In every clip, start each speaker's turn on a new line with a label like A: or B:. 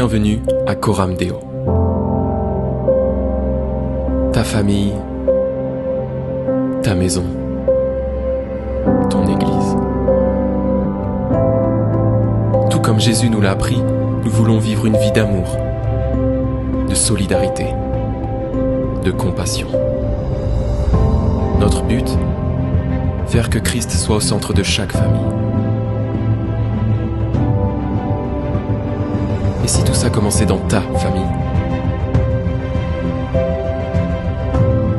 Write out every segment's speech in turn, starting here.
A: Bienvenue à Coram Deo. Ta famille, ta maison, ton église. Tout comme Jésus nous l'a appris, nous voulons vivre une vie d'amour, de solidarité, de compassion. Notre but, faire que Christ soit au centre de chaque famille. Et si tout ça commençait dans ta famille?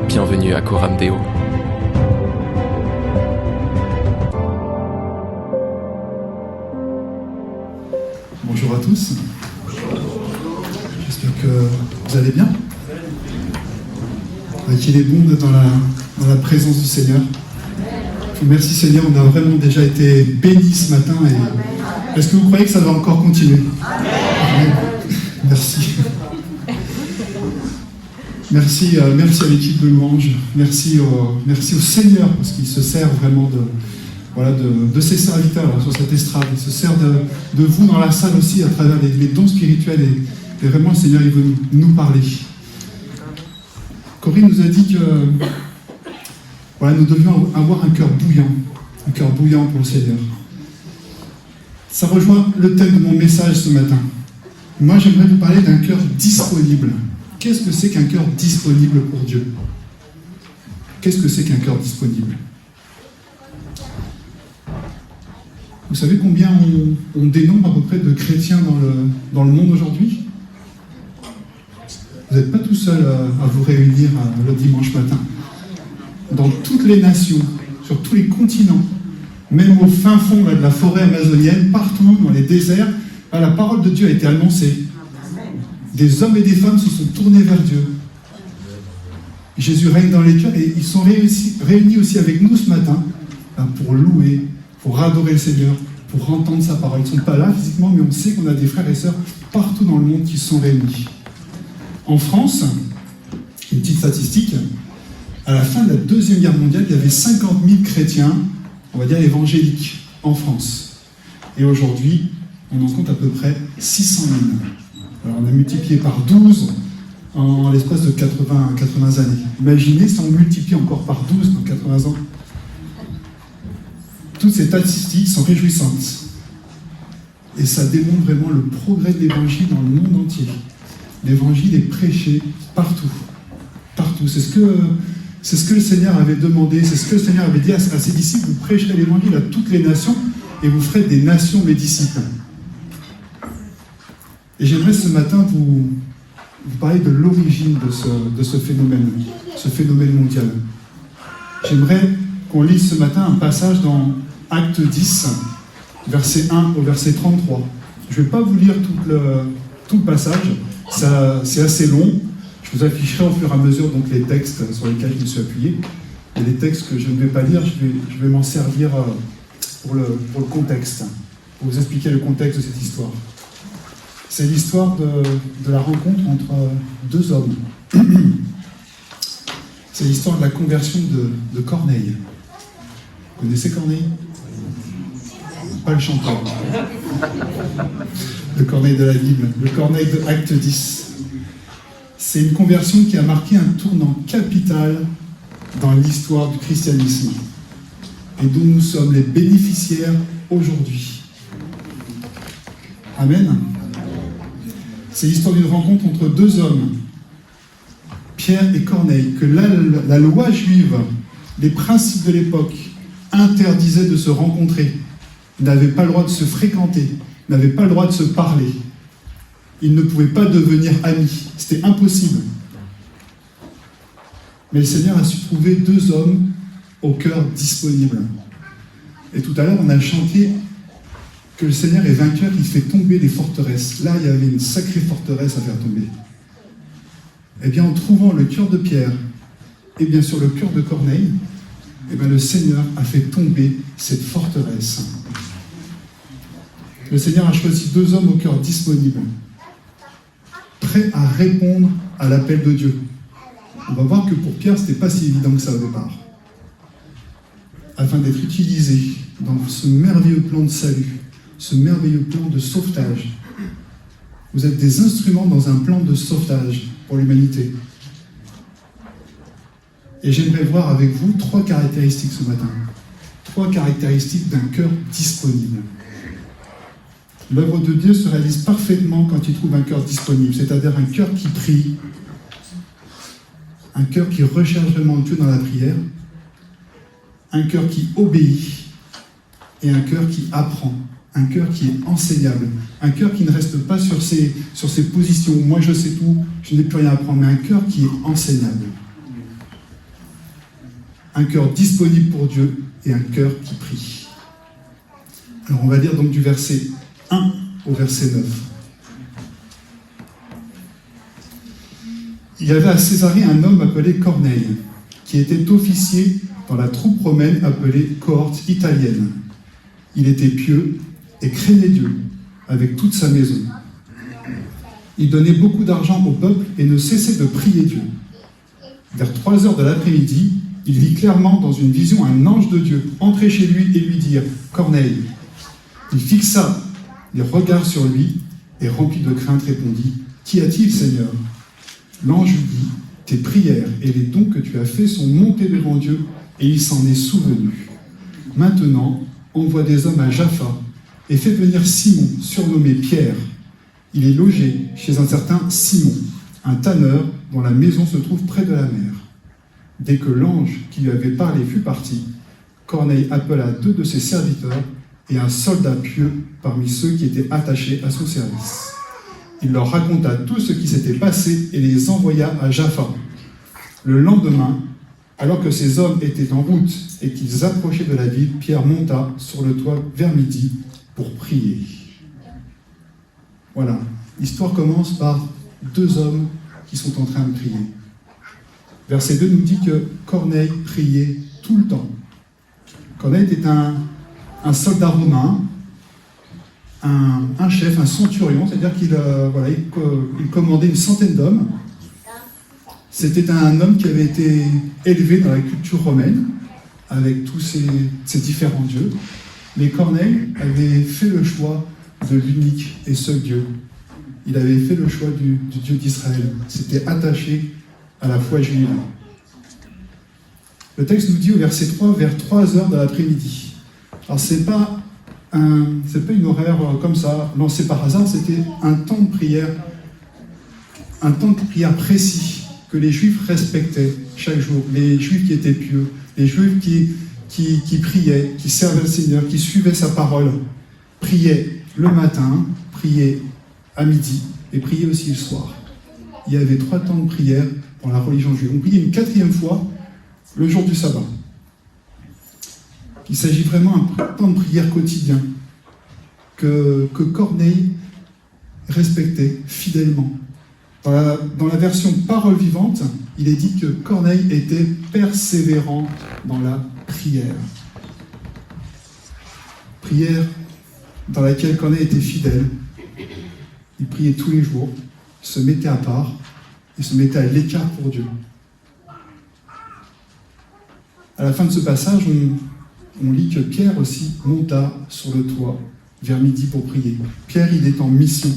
A: Bienvenue à Coram Deo.
B: Bonjour à tous. J'espère que vous allez bien. Qu'il est bon d'être dans la présence du Seigneur. Merci Seigneur, on a vraiment déjà été bénis ce matin. Et est-ce que vous croyez que ça va encore continuer? Amen. Merci. Merci à l'équipe de louange. Merci au Seigneur parce qu'il se sert vraiment de ses serviteurs là, sur cette estrade. Il se sert de vous dans la salle aussi à travers les dons spirituels et vraiment le Seigneur il veut nous parler. Corinne nous a dit que nous devions avoir un cœur bouillant pour le Seigneur. Ça rejoint le thème de mon message ce matin. Moi, j'aimerais vous parler d'un cœur disponible. Qu'est-ce que c'est qu'un cœur disponible pour Dieu? Qu'est-ce que c'est qu'un cœur disponible? Vous savez combien on dénombre à peu près de chrétiens dans le monde aujourd'hui? Vous n'êtes pas tout seul à vous réunir le dimanche matin. Dans toutes les nations, sur tous les continents, même au fin fond de la forêt amazonienne, partout dans les déserts, la parole de Dieu a été annoncée. Des hommes et des femmes se sont tournés vers Dieu. Jésus règne dans les cœurs et ils sont réunis aussi avec nous ce matin pour louer, pour adorer le Seigneur, pour entendre sa parole. Ils ne sont pas là physiquement, mais on sait qu'on a des frères et sœurs partout dans le monde qui sont réunis. En France, une petite statistique, à la fin de la Deuxième Guerre mondiale, il y avait 50 000 chrétiens, on va dire évangéliques, en France. Et aujourd'hui, on en compte à peu près 600 000. Alors on a multiplié par 12 en l'espace de 80 années. Imaginez si on multiplie encore par 12 dans 80 ans. Toutes ces statistiques sont réjouissantes. Et ça démontre vraiment le progrès de l'évangile dans le monde entier. L'évangile est prêché partout. Partout. C'est ce que le Seigneur avait demandé, c'est ce que le Seigneur avait dit à ses disciples. Vous prêcherez l'évangile à toutes les nations et vous ferez des nations mes disciples. Et j'aimerais ce matin vous parler de l'origine de ce phénomène mondial. J'aimerais qu'on lise ce matin un passage dans Acte 10, verset 1 au verset 33. Je ne vais pas vous lire tout le passage, c'est assez long. Je vous afficherai au fur et à mesure donc, les textes sur lesquels je me suis appuyé. Et les textes que je ne vais pas lire, je vais m'en servir pour le contexte, pour vous expliquer le contexte de cette histoire. C'est l'histoire de la rencontre entre deux hommes. C'est l'histoire de la conversion de Corneille. Vous connaissez Corneille? Pas le chanteur. Le Corneille de la Bible, le Corneille de Acte 10. C'est une conversion qui a marqué un tournant capital dans l'histoire du christianisme et dont nous sommes les bénéficiaires aujourd'hui. Amen. C'est l'histoire d'une rencontre entre deux hommes, Pierre et Corneille, que la loi juive, les principes de l'époque, interdisaient de se rencontrer. Ils n'avaient pas le droit de se fréquenter, ils n'avaient pas le droit de se parler. Ils ne pouvaient pas devenir amis. C'était impossible. Mais le Seigneur a su trouver deux hommes au cœur disponible. Et tout à l'heure, on a chanté que le Seigneur est vainqueur, il fait tomber les forteresses. Là, il y avait une sacrée forteresse à faire tomber. Eh bien, en trouvant le cœur de Pierre et bien sûr le cœur de Corneille, eh bien, le Seigneur a fait tomber cette forteresse. Le Seigneur a choisi deux hommes au cœur disponible, prêts à répondre à l'appel de Dieu. On va voir que pour Pierre, ce n'était pas si évident que ça au départ. Afin d'être utilisé dans ce merveilleux plan de salut, ce merveilleux plan de sauvetage, Vous êtes des instruments dans un plan de sauvetage pour l'humanité. Et j'aimerais voir avec vous 3 caractéristiques ce matin. 3 caractéristiques d'un cœur disponible. L'œuvre de Dieu se réalise parfaitement quand il trouve un cœur disponible, c'est-à-dire un cœur qui prie, un cœur qui recherche vraiment Dieu dans la prière, un cœur qui obéit et un cœur qui apprend, un cœur qui est enseignable, un cœur qui ne reste pas sur ses positions « moi je sais tout, je n'ai plus rien à apprendre », mais un cœur qui est enseignable. Un cœur disponible pour Dieu et un cœur qui prie. Alors on va lire donc du verset 1 au verset 9. Il y avait à Césarée un homme appelé Corneille, qui était officier dans la troupe romaine appelée cohorte italienne. Il était pieux et craignait Dieu avec toute sa maison. Il donnait beaucoup d'argent au peuple et ne cessait de prier Dieu. Vers 3 heures de l'après-midi, il vit clairement dans une vision un ange de Dieu entrer chez lui et lui dire « Corneille ». Il fixa les regards sur lui et rempli de crainte répondit « Qu'y a-t-il, Seigneur ?» L'ange lui dit « Tes prières et les dons que tu as faits sont montés devant Dieu et il s'en est souvenu. Maintenant, envoie des hommes à Jaffa et fais venir Simon, surnommé Pierre. Il est logé chez un certain Simon, un tanneur dont la maison se trouve près de la mer. » Dès que l'ange qui lui avait parlé fut parti, Corneille appela 2 de ses serviteurs et un soldat pieux parmi ceux qui étaient attachés à son service. Il leur raconta tout ce qui s'était passé et les envoya à Jaffa. Le lendemain, alors que ces hommes étaient en route et qu'ils approchaient de la ville, Pierre monta sur le toit vers midi pour prier. Voilà, l'histoire commence par 2 hommes qui sont en train de prier. Verset 2 nous dit que Corneille priait tout le temps. Corneille était un soldat romain, un chef, un centurion, c'est-à-dire qu'il commandait une centaine d'hommes. C'était un homme qui avait été élevé dans la culture romaine, avec tous ses différents dieux. Mais Corneille avait fait le choix de l'unique et seul Dieu. Il avait fait le choix du Dieu d'Israël. S'était attaché à la foi juive. Le texte nous dit au verset 3, vers 3 heures de l'après-midi. Alors c'est pas une horaire comme ça, lancé par hasard, c'était un temps de prière précis que les Juifs respectaient chaque jour. Les Juifs qui étaient pieux, les Juifs qui priaient, qui servaient le Seigneur, qui suivaient sa parole, priaient le matin, priaient à midi et priaient aussi le soir. Il y avait 3 temps de prière dans la religion juive. On priait une 4e fois le jour du sabbat. Il s'agit vraiment d'un temps de prière quotidien que Corneille respectait fidèlement. Dans la version parole vivante, il est dit que Corneille était persévérant dans la prière. Prière dans laquelle Corneille était fidèle. Il priait tous les jours, il se mettait à part, il se mettait à l'écart pour Dieu. À la fin de ce passage, on lit que Pierre aussi monta sur le toit vers midi pour prier. Pierre, il est en mission.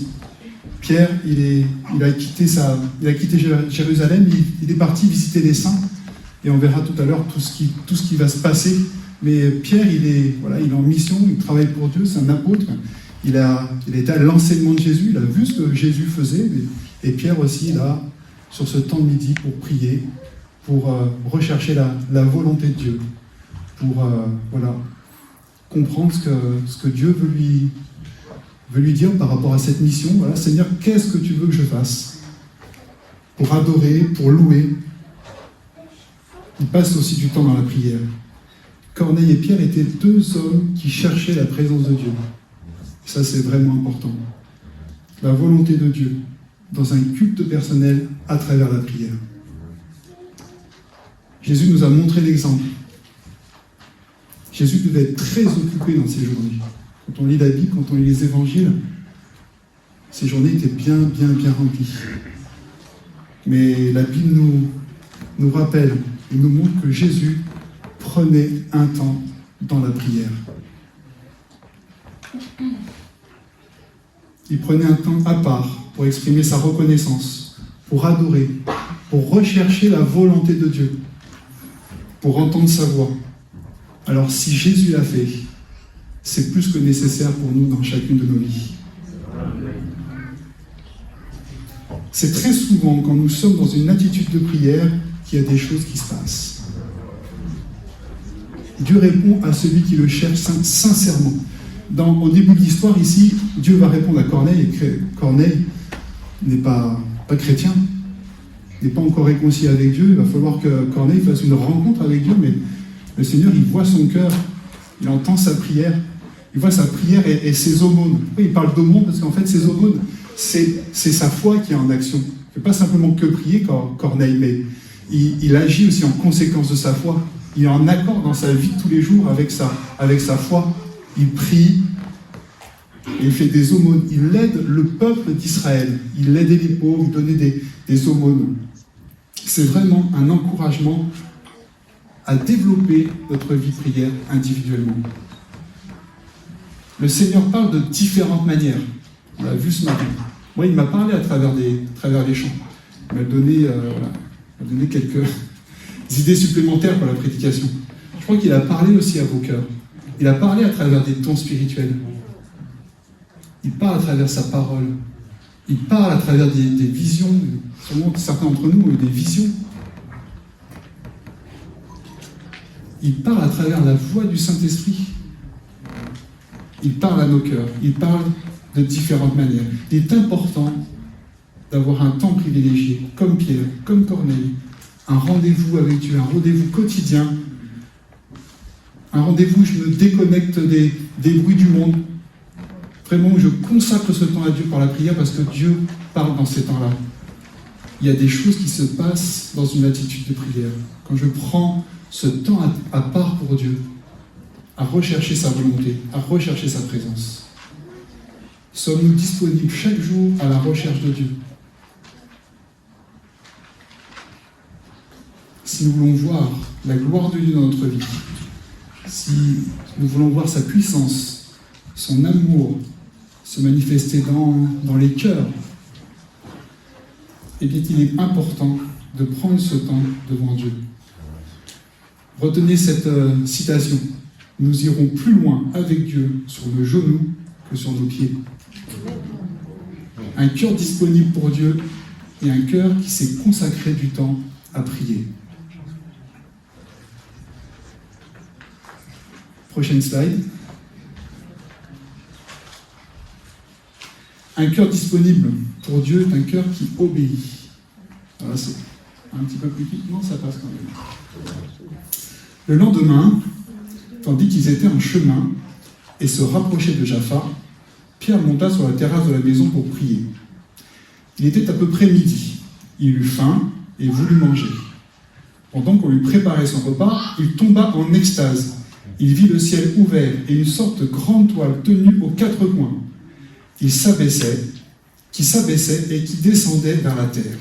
B: Pierre, il a quitté Jérusalem, il est parti visiter les saints, et on verra tout à l'heure tout ce qui va se passer. Mais Pierre, il est en mission, il travaille pour Dieu, c'est un apôtre. Il a été à l'enseignement de Jésus, il a vu ce que Jésus faisait, et Pierre aussi, là, sur ce temps de midi, pour prier, pour rechercher la volonté de Dieu, pour comprendre ce que Dieu veut lui dire par rapport à cette mission. Voilà, Seigneur, qu'est-ce que tu veux que je fasse? Pour adorer, pour louer. Il passe aussi du temps dans la prière. Corneille et Pierre étaient 2 hommes qui cherchaient la présence de Dieu. Ça, c'est vraiment important. La volonté de Dieu dans un culte personnel à travers la prière. Jésus nous a montré l'exemple. Jésus devait être très occupé dans ses journées. Quand on lit la Bible, quand on lit les évangiles, ces journées étaient bien remplies. Mais la Bible nous rappelle et nous montre que Jésus prenait un temps dans la prière. Il prenait un temps à part pour exprimer sa reconnaissance, pour adorer, pour rechercher la volonté de Dieu, pour entendre sa voix. Alors si Jésus l'a fait, c'est plus que nécessaire pour nous dans chacune de nos vies. C'est très souvent quand nous sommes dans une attitude de prière qu'il y a des choses qui se passent. Dieu répond à celui qui le cherche sincèrement. Au début de l'histoire ici, Dieu va répondre à Corneille, et Corneille n'est pas chrétien, n'est pas encore réconcilié avec Dieu. Il va falloir que Corneille fasse une rencontre avec Dieu, mais le Seigneur, il voit son cœur, il entend sa prière, il voit sa prière et ses aumônes. Il parle d'aumônes parce qu'en fait, ses aumônes, c'est sa foi qui est en action. Il ne fait pas simplement que prier, Corneille, mais il agit aussi en conséquence de sa foi. Il est en accord dans sa vie de tous les jours avec sa foi. Il prie, il fait des aumônes, il aide le peuple d'Israël, il aidait les pauvres, il donnait des aumônes. C'est vraiment un encouragement à développer notre vie de prière individuellement. Le Seigneur parle de différentes manières. On l'a vu ce matin. Moi, il m'a parlé à travers les chants. Il m'a donné quelques idées supplémentaires pour la prédication. Je crois qu'il a parlé aussi à vos cœurs. Il a parlé à travers des dons spirituels. Il parle à travers sa parole. Il parle à travers des visions. Sûrement certains d'entre nous ont eu des visions. Il parle à travers la voix du Saint-Esprit. Il parle à nos cœurs. Il parle de différentes manières. Il est important d'avoir un temps privilégié, comme Pierre, comme Corneille, un rendez-vous avec Dieu, un rendez-vous quotidien, un rendez-où je me déconnecte des bruits du monde, vraiment où je consacre ce temps à Dieu par la prière parce que Dieu parle dans ces temps-là. Il y a des choses qui se passent dans une attitude de prière. Quand je prends ce temps à part pour Dieu, à rechercher sa volonté, à rechercher sa présence. Sommes-nous disponibles chaque jour à la recherche de Dieu? Si nous voulons voir la gloire de Dieu dans notre vie, si nous voulons voir sa puissance, son amour se manifester dans les cœurs, eh bien, il est important de prendre ce temps devant Dieu. Retenez cette citation. Nous irons plus loin avec Dieu sur nos genoux que sur nos pieds. Un cœur disponible pour Dieu et un cœur qui s'est consacré du temps à prier. Prochaine slide. Un cœur disponible pour Dieu est un cœur qui obéit. Voilà, c'est un petit peu plus vite. Non, ça passe quand même. Le lendemain, tandis qu'ils étaient en chemin et se rapprochaient de Jaffa, Pierre monta sur la terrasse de la maison pour prier. Il était à peu près midi. Il eut faim et voulut manger. Pendant qu'on lui préparait son repas, il tomba en extase. Il vit le ciel ouvert et une sorte de grande toile tenue aux quatre coins, qui s'abaissait et qui descendait vers la terre.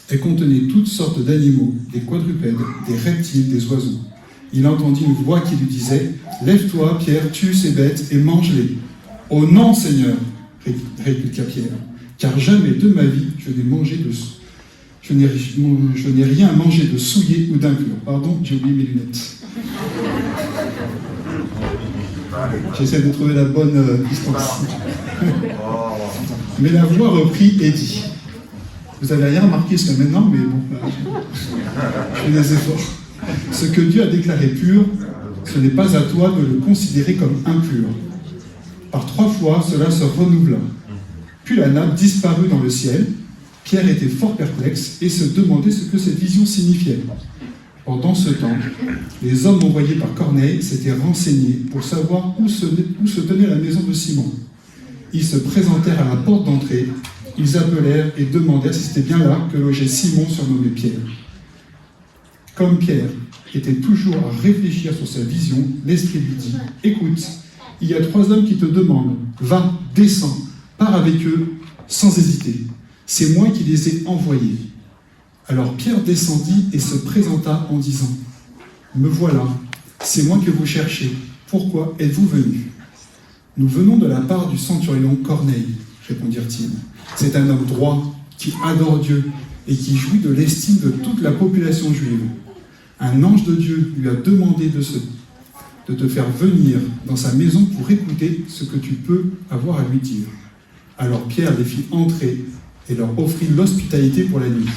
B: Elle contenait toutes sortes d'animaux, des quadrupèdes, des reptiles, des oiseaux. Il entendit une voix qui lui disait « Lève-toi, Pierre, tue ces bêtes et mange-les. »« Oh non, Seigneur !» répliqua Pierre, « car jamais de ma vie je n'ai rien mangé de souillé ou d'impur. » Pardon, j'ai oublié mes lunettes. J'essaie de trouver la bonne distance. Mais la voix reprit et dit. Vous n'avez rien remarqué jusqu'à maintenant, mais bon, je fais des efforts. Ce que Dieu a déclaré pur, ce n'est pas à toi de le considérer comme impur. Par 3 fois, cela se renouvela. Puis la nappe disparut dans le ciel. Pierre était fort perplexe et se demandait ce que cette vision signifiait. Pendant ce temps, les hommes envoyés par Corneille s'étaient renseignés pour savoir où se tenait la maison de Simon. Ils se présentèrent à la porte d'entrée, ils appelèrent et demandèrent si c'était bien là que logeait Simon surnommé Pierre. Comme Pierre était toujours à réfléchir sur sa vision, l'Esprit lui dit « Écoute, il y a 3 hommes qui te demandent, va, descends, pars avec eux sans hésiter. C'est moi qui les ai envoyés. » Alors Pierre descendit et se présenta en disant « Me voilà, c'est moi que vous cherchez. Pourquoi êtes-vous venus ? Nous venons de la part du centurion Corneille, répondirent-ils. C'est un homme droit qui adore Dieu et qui jouit de l'estime de toute la population juive. Un ange de Dieu lui a demandé de te faire venir dans sa maison pour écouter ce que tu peux avoir à lui dire. Alors Pierre les fit entrer et leur offrit l'hospitalité pour la nuit.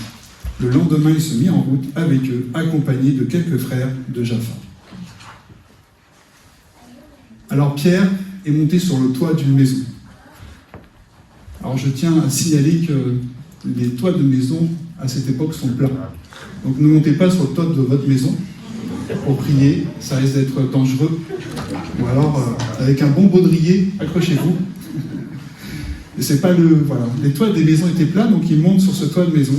B: Le lendemain, il se mit en route avec eux, accompagné de quelques frères de Jaffa. Alors Pierre est monté sur le toit d'une maison. Alors je tiens à signaler que les toits de maison, à cette époque, sont plats. Donc ne montez pas sur le toit de votre maison pour prier, ça risque d'être dangereux. Ou alors, avec un bon baudrier, accrochez-vous. Et c'est pas le... Voilà. Les toits des maisons étaient plats, donc il monte sur ce toit de maison.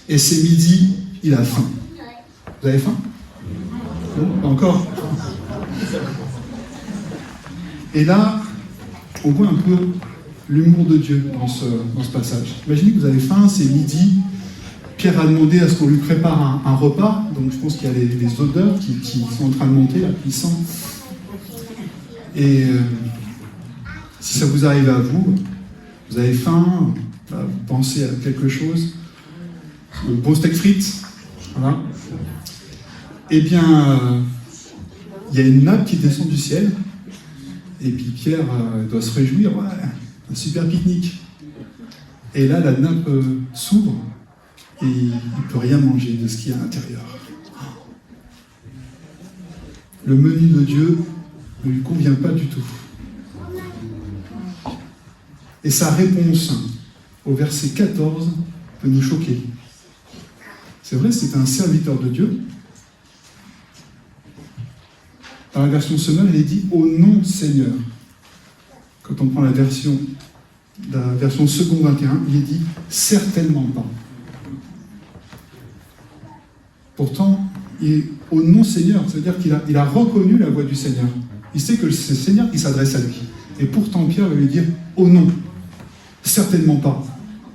B: Et c'est midi, il a faim. Vous avez faim? Non, pas encore. Et là, on voit un peu l'humour de Dieu dans ce passage. Imaginez que vous avez faim, c'est midi. Pierre a demandé à ce qu'on lui prépare un repas. Donc je pense qu'il y a les odeurs qui sont en train de monter, là, qui sentent. Et si ça vous arrive à vous avez faim, vous pensez à quelque chose, le bon steak frites, voilà. Eh bien, il y a une nappe qui descend du ciel, et puis Pierre doit se réjouir, ouais, un super pique-nique. Et là, la nappe s'ouvre, et il ne peut rien manger de ce qu'il y a à l'intérieur. Le menu de Dieu ne lui convient pas du tout. Et sa réponse au verset 14 peut nous choquer. C'est vrai, c'est un serviteur de Dieu. Dans la version Semelle, il est dit « Au nom Seigneur ». Quand on prend la version second 21, il est dit « Certainement pas ». Pourtant, il est au nom Seigneur, c'est-à-dire qu'il a reconnu la voix du Seigneur. Il sait que c'est le Seigneur qui s'adresse à lui. Et pourtant, Pierre va lui dire « Oh non, certainement pas.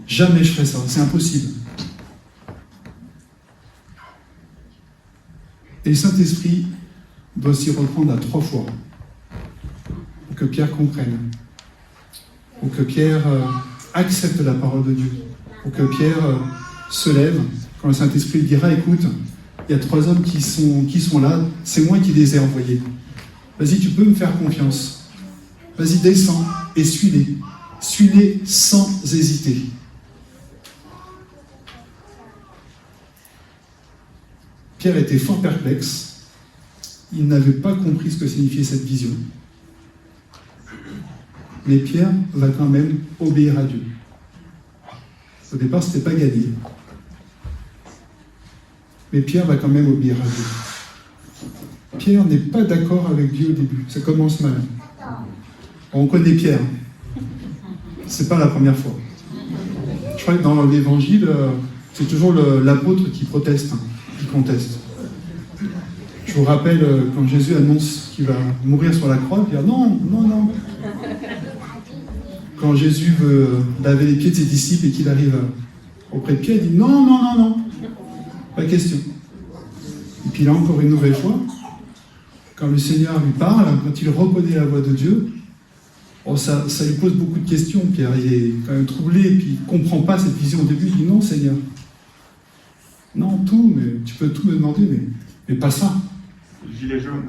B: Jamais je ferai ça, c'est impossible. » Et le Saint-Esprit doit s'y reprendre à 3 fois pour que Pierre comprenne, pour que Pierre accepte la parole de Dieu, pour que Pierre se lève quand le Saint-Esprit dira « Écoute, il y a 3 hommes qui sont là, c'est moi qui les ai envoyés. Vas-y, tu peux me faire confiance. Vas-y, descends et suis-les. Suis-les sans hésiter. » Pierre était fort perplexe. Il n'avait pas compris ce que signifiait cette vision. Mais Pierre va quand même obéir à Dieu. Au départ, ce n'était pas gagné. Mais Pierre va quand même obéir à Dieu. Pierre n'est pas d'accord avec Dieu au début. Ça commence mal. On connaît Pierre. C'est pas la première fois. Je crois que dans l'évangile, c'est toujours l'apôtre qui proteste, qui conteste. Je vous rappelle quand Jésus annonce qu'il va mourir sur la croix, il dit non, non, non. Quand Jésus veut laver les pieds de ses disciples et qu'il arrive auprès de Pierre, il dit non, non, non, non. Pas question. Et puis là, encore une nouvelle fois, quand le Seigneur lui parle, quand il reconnaît la voix de Dieu, ça lui pose beaucoup de questions. Pierre, il est quand même troublé, et puis il ne comprend pas cette vision au début. Il dit non, Seigneur. Non, tout, mais tu peux tout me demander, mais pas ça.
C: Gilet jaune.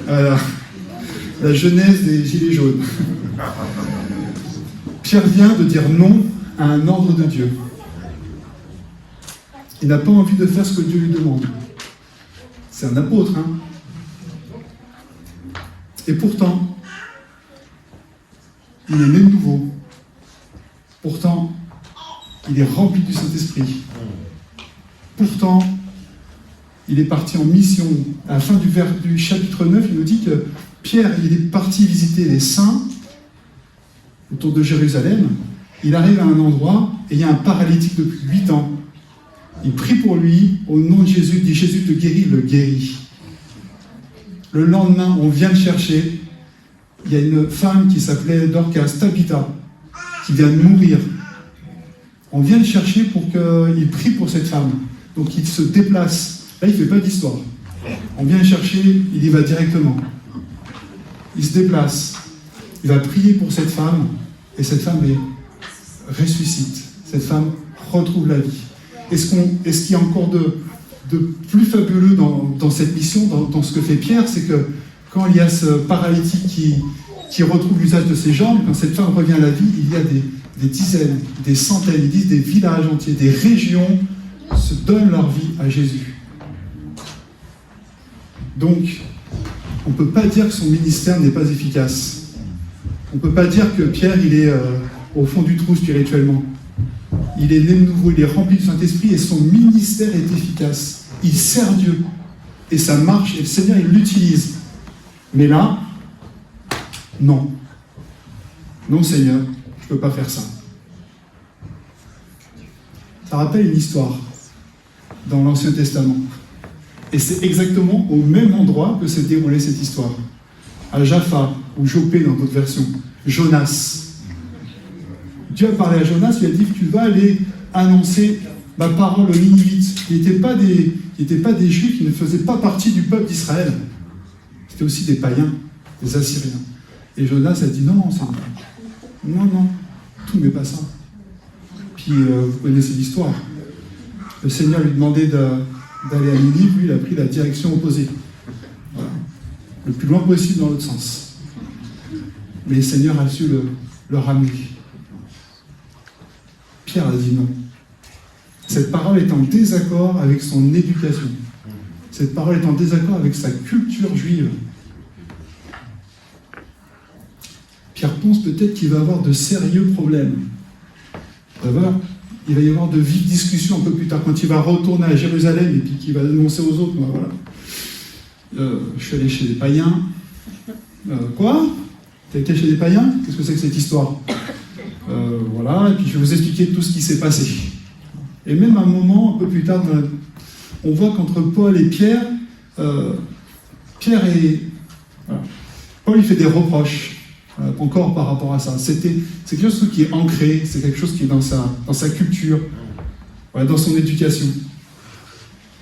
B: Voilà. La genèse des gilets jaunes. Pierre vient de dire non à un ordre de Dieu. Il n'a pas envie de faire ce que Dieu lui demande. C'est un apôtre, hein. Et pourtant, il est né de nouveau. Pourtant, il est rempli du Saint-Esprit. Pourtant, il est parti en mission. À la fin du chapitre 9, il nous dit que Pierre, il est parti visiter les saints autour de Jérusalem. Il arrive à un endroit et il y a un paralytique depuis 8 ans. Il prie pour lui, au nom de Jésus, il dit « Jésus te guérit », il le guérit. Le lendemain, on vient le chercher. Il y a une femme qui s'appelait Dorcas, Tabitha, qui vient de mourir. On vient le chercher pour qu'il prie pour cette femme. Donc il se déplace. Là, il ne fait pas d'histoire. On vient le chercher, il y va directement. Il se déplace. Il va prier pour cette femme, et cette femme ressuscite. Cette femme retrouve la vie. Et ce qu'il y a encore de plus fabuleux dans cette mission, dans ce que fait Pierre, c'est que quand il y a ce paralytique qui retrouve l'usage de ses jambes, quand cette femme revient à la vie, il y a des dizaines, des centaines, ils disent des villages entiers, des régions se donnent leur vie à Jésus. Donc, on ne peut pas dire que son ministère n'est pas efficace. On ne peut pas dire que Pierre, il est au fond du trou spirituellement. Il est né de nouveau, il est rempli du Saint-Esprit et son ministère est efficace. Il sert Dieu et ça marche et le Seigneur, il l'utilise. Mais là, non. Non, Seigneur, je ne peux pas faire ça. Ça rappelle une histoire dans l'Ancien Testament. Et c'est exactement au même endroit que s'est déroulée cette histoire. À Jaffa, ou Joppé dans d'autres versions. Jonas. Dieu a parlé à Jonas, il a dit que tu vas aller annoncer ma parole aux Ninivites. Ils n'étaient pas des Juifs, ils ne faisaient pas partie du peuple d'Israël. C'était aussi des païens, des Assyriens. Et Jonas a dit non, Seigneur. Non, tout n'est pas ça. Puis vous connaissez l'histoire. Le Seigneur lui demandait d'aller à Ninive, lui il a pris la direction opposée. Voilà. Le plus loin possible dans l'autre sens. Mais le Seigneur a su le ramener. Pierre a dit non. Cette parole est en désaccord avec son éducation. Cette parole est en désaccord avec sa culture juive. Pierre pense peut-être qu'il va avoir de sérieux problèmes. Il va y avoir de vives discussions un peu plus tard, quand il va retourner à Jérusalem et puis qu'il va annoncer aux autres, voilà. Je suis allé chez des païens. Quoi ? Tu as été chez des païens ? Qu'est-ce que c'est que cette histoire ? Voilà, et puis je vais vous expliquer tout ce qui s'est passé. Et même un moment, un peu plus tard, on voit qu'entre Paul et Pierre, Paul il fait des reproches, encore par rapport à ça. C'est quelque chose qui est ancré, c'est quelque chose qui est dans sa culture, voilà, dans son éducation.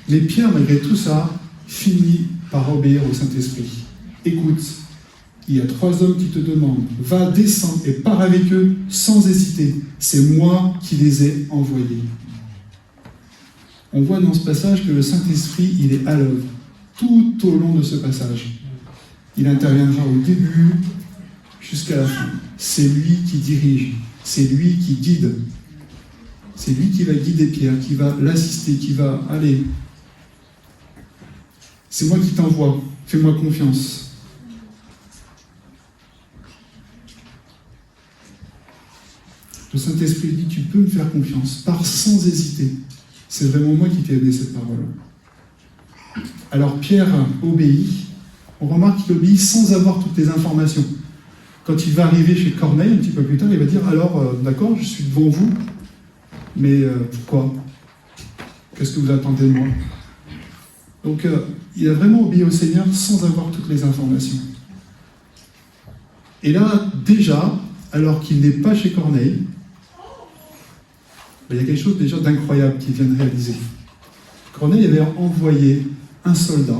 B: Mais Pierre, malgré tout ça, finit par obéir au Saint-Esprit. Écoute, il y a 3 hommes qui te demandent, va, descends et pars avec eux sans hésiter. C'est moi qui les ai envoyés. On voit dans ce passage que le Saint-Esprit, il est à l'œuvre tout au long de ce passage. Il interviendra au début jusqu'à la fin. C'est lui qui dirige, c'est lui qui guide. C'est lui qui va guider Pierre, qui va l'assister, qui va aller. C'est moi qui t'envoie, fais-moi confiance. Le Saint-Esprit dit, tu peux me faire confiance, pars sans hésiter. C'est vraiment moi qui t'ai donné cette parole. Alors Pierre obéit. On remarque qu'il obéit sans avoir toutes les informations. Quand il va arriver chez Corneille, un petit peu plus tard, il va dire, alors, d'accord, je suis devant vous, mais pourquoi ? Qu'est-ce que vous attendez de moi ? Donc, il a vraiment obéi au Seigneur sans avoir toutes les informations. Et là, déjà, alors qu'il n'est pas chez Corneille, il y a quelque chose déjà d'incroyable qu'il vient de réaliser. Corneille avait envoyé un soldat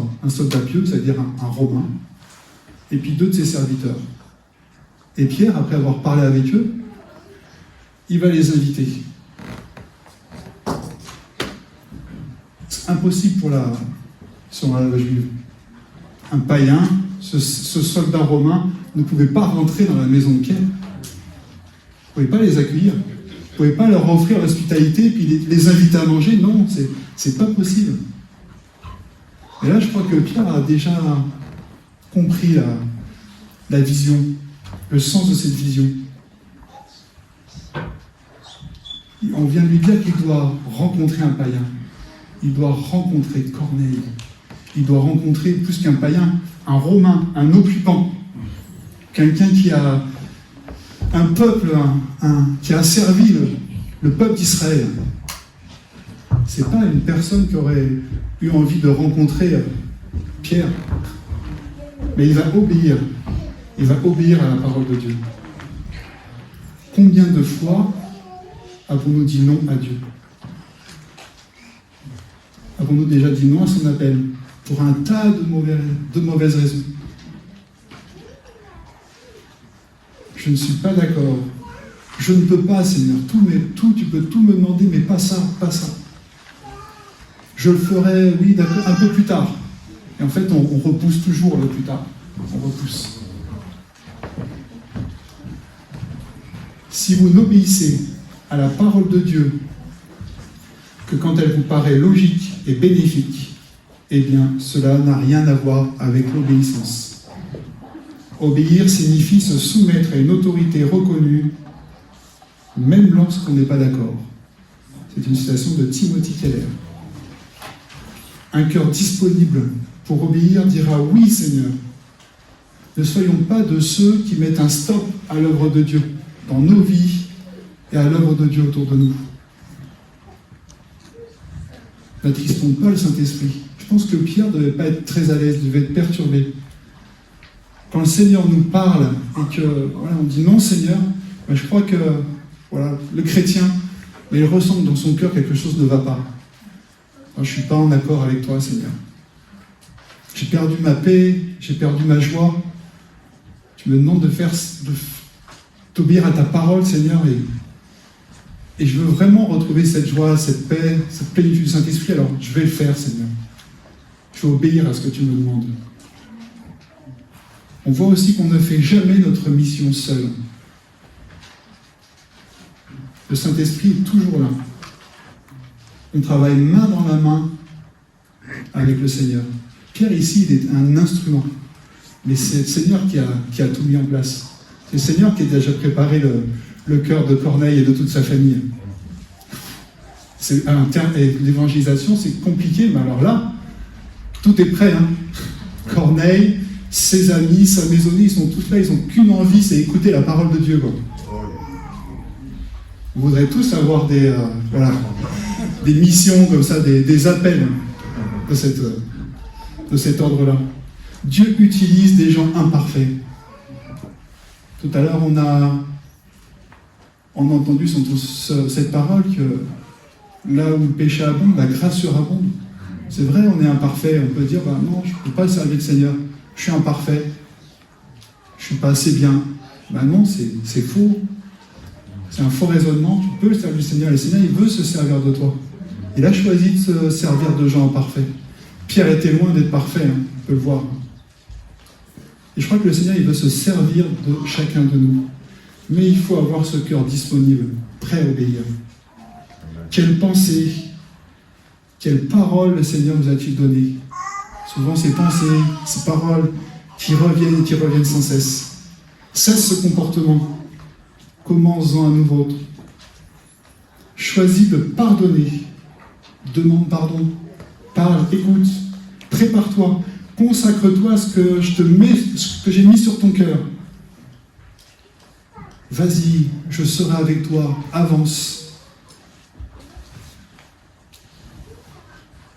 B: pieux, c'est-à-dire un Romain, et puis 2 de ses serviteurs. Et Pierre, après avoir parlé avec eux, il va les inviter. C'est impossible sur la loi juive. Un païen, ce soldat romain, ne pouvait pas rentrer dans la maison de Pierre. Il ne pouvait pas les accueillir. Il ne pouvait pas leur offrir l'hospitalité et puis les inviter à manger. Non, c'est pas possible. Et là, je crois que Pierre a déjà compris la vision, le sens de cette vision. On vient de lui dire qu'il doit rencontrer un païen. Il doit rencontrer Corneille. Il doit rencontrer, plus qu'un païen, un Romain, un occupant. Quelqu'un qui a un peuple, qui a servi le peuple d'Israël. C'est pas une personne qui aurait eu envie de rencontrer Pierre. Mais il va obéir. Il va obéir à la parole de Dieu. Combien de fois avons-nous dit non à Dieu ? Avons-nous déjà dit non à son appel pour un tas de mauvaises raisons ? Je ne suis pas d'accord. Je ne peux pas, Seigneur. Tu peux tout me demander, mais pas ça, pas ça. Je le ferai, oui, d'accord, un peu plus tard. Et en fait, on repousse toujours le plus tard. On repousse. Si vous n'obéissez à la parole de Dieu que quand elle vous paraît logique et bénéfique, eh bien, cela n'a rien à voir avec l'obéissance. Obéir signifie se soumettre à une autorité reconnue, même lorsqu'on n'est pas d'accord. C'est une citation de Timothy Keller. Un cœur disponible pour obéir dira « Oui, Seigneur ». Ne soyons pas de ceux qui mettent un stop à l'œuvre de Dieu, dans nos vies et à l'œuvre de Dieu autour de nous. N'attristons pas le Saint-Esprit. Je pense que Pierre ne devait pas être très à l'aise, devait être perturbé. Quand le Seigneur nous parle et que voilà, on dit non Seigneur, ben je crois que voilà, le chrétien, mais il ressent que dans son cœur quelque chose ne va pas. Je ne suis pas en accord avec toi Seigneur. J'ai perdu ma paix, j'ai perdu ma joie. Tu me demandes d'obéir à ta parole Seigneur et je veux vraiment retrouver cette joie, cette paix, cette plénitude du Saint-Esprit, alors je vais le faire Seigneur. Je vais obéir à ce que tu me demandes. On voit aussi qu'on ne fait jamais notre mission seul. Le Saint-Esprit est toujours là. On travaille main dans la main avec le Seigneur. Pierre, ici, il est un instrument. Mais c'est le Seigneur qui a tout mis en place. C'est le Seigneur qui a déjà préparé le cœur de Corneille et de toute sa famille. Et l'évangélisation, c'est compliqué, mais alors là, tout est prêt. Hein. Corneille, ses amis, sa maisonnée, ils sont tous là, ils n'ont qu'une envie, c'est écouter la parole de Dieu. Quoi. Vous voudrez tous avoir des missions comme ça, des appels de cet ordre-là. Dieu utilise des gens imparfaits. Tout à l'heure, on a entendu cette parole que là où le péché abonde, la grâce surabonde. C'est vrai, on est imparfait. On peut dire, non, je ne peux pas servir le Seigneur. Je suis imparfait. Je ne suis pas assez bien. Non, c'est faux. C'est un faux raisonnement. Tu peux servir le Seigneur. Le Seigneur, il veut se servir de toi. Il a choisi de se servir de gens imparfaits. Pierre était loin d'être parfait, on peut le voir. Et je crois que le Seigneur, il veut se servir de chacun de nous. Mais il faut avoir ce cœur disponible, prêt à obéir. Quelle pensée, quelle parole le Seigneur nous a-t-il donné? Souvent, ces pensées, ces paroles qui reviennent sans cesse. Cesse ce comportement. Commence-en un nouveau autre. Choisis de pardonner. Demande pardon. Parle, écoute. Prépare-toi. Consacre-toi à ce que j'ai mis sur ton cœur. Vas-y, je serai avec toi. Avance.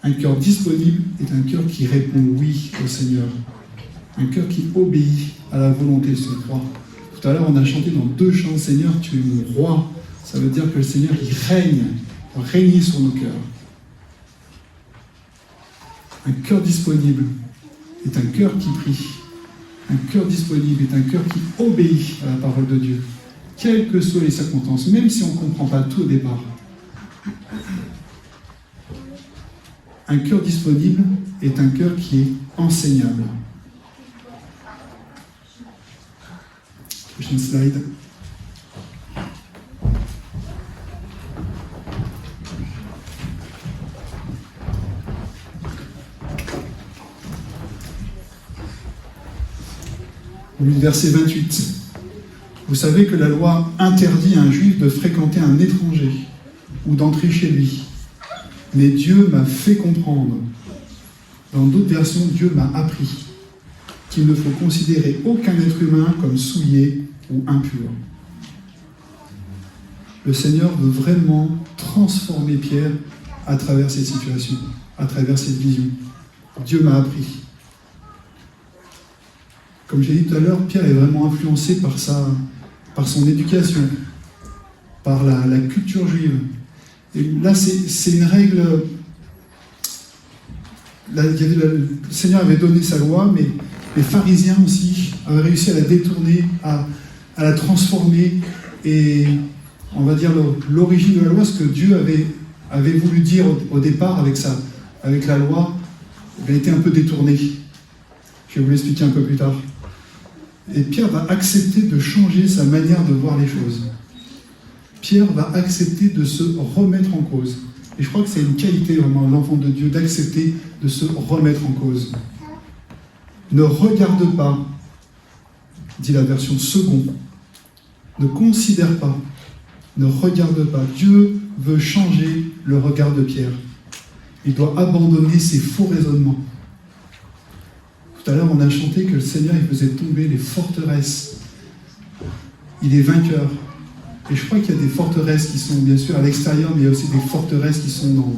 B: Un cœur disponible est un cœur qui répond oui au Seigneur. Un cœur qui obéit à la volonté de son roi. Tout à l'heure, on a chanté dans 2 chants, Seigneur, tu es mon roi. Ça veut dire que le Seigneur, il règne, pour régner sur nos cœurs. Un cœur disponible est un cœur qui prie. Un cœur disponible est un cœur qui obéit à la parole de Dieu. Quelles que soient les circonstances, même si on ne comprend pas tout au départ. Un cœur disponible est un cœur qui est enseignable. Prochaine slide. Verset 28. Vous savez que la loi interdit à un juif de fréquenter un étranger ou d'entrer chez lui. Mais Dieu m'a fait comprendre. Dans d'autres versions, Dieu m'a appris qu'il ne faut considérer aucun être humain comme souillé ou impur. Le Seigneur veut vraiment transformer Pierre à travers cette situation, à travers cette vision. Dieu m'a appris. Comme j'ai dit tout à l'heure, Pierre est vraiment influencé par son éducation, par la culture juive. Et là, c'est une règle. Le Seigneur avait donné sa loi, mais les pharisiens aussi avaient réussi à la détourner, à à la transformer. Et on va dire l'origine de la loi, ce que Dieu avait voulu dire au départ avec la loi, avait été un peu détourné. Je vais vous l'expliquer un peu plus tard. Et Pierre va accepter de changer sa manière de voir les choses. Pierre va accepter de se remettre en cause. Et je crois que c'est une qualité vraiment de l'enfant de Dieu, d'accepter de se remettre en cause. Ne regarde pas, dit la version seconde. Ne considère pas, ne regarde pas. Dieu veut changer le regard de Pierre. Il doit abandonner ses faux raisonnements. Tout à l'heure, on a chanté que le Seigneur il faisait tomber les forteresses. Il est vainqueur. Et je crois qu'il y a des forteresses qui sont bien sûr à l'extérieur, mais il y a aussi des forteresses qui sont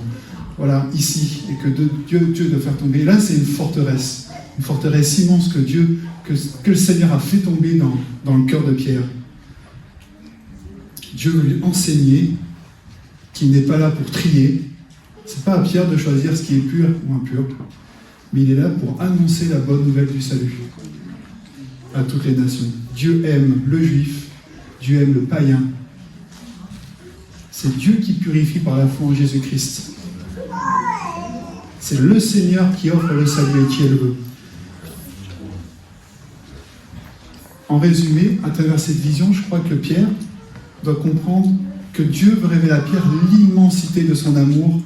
B: ici, et que Dieu doit faire tomber. Et là, c'est une forteresse immense que le Seigneur a fait tomber dans le cœur de Pierre. Dieu veut lui enseigner qu'il n'est pas là pour trier. C'est pas à Pierre de choisir ce qui est pur ou impur, mais il est là pour annoncer la bonne nouvelle du salut à toutes les nations. Dieu aime le juif, Dieu aime le païen. C'est Dieu qui purifie par la foi en Jésus-Christ. C'est le Seigneur qui offre le salut et qui le veut. En résumé, à travers cette vision, je crois que Pierre doit comprendre que Dieu veut révéler à Pierre l'immensité de son amour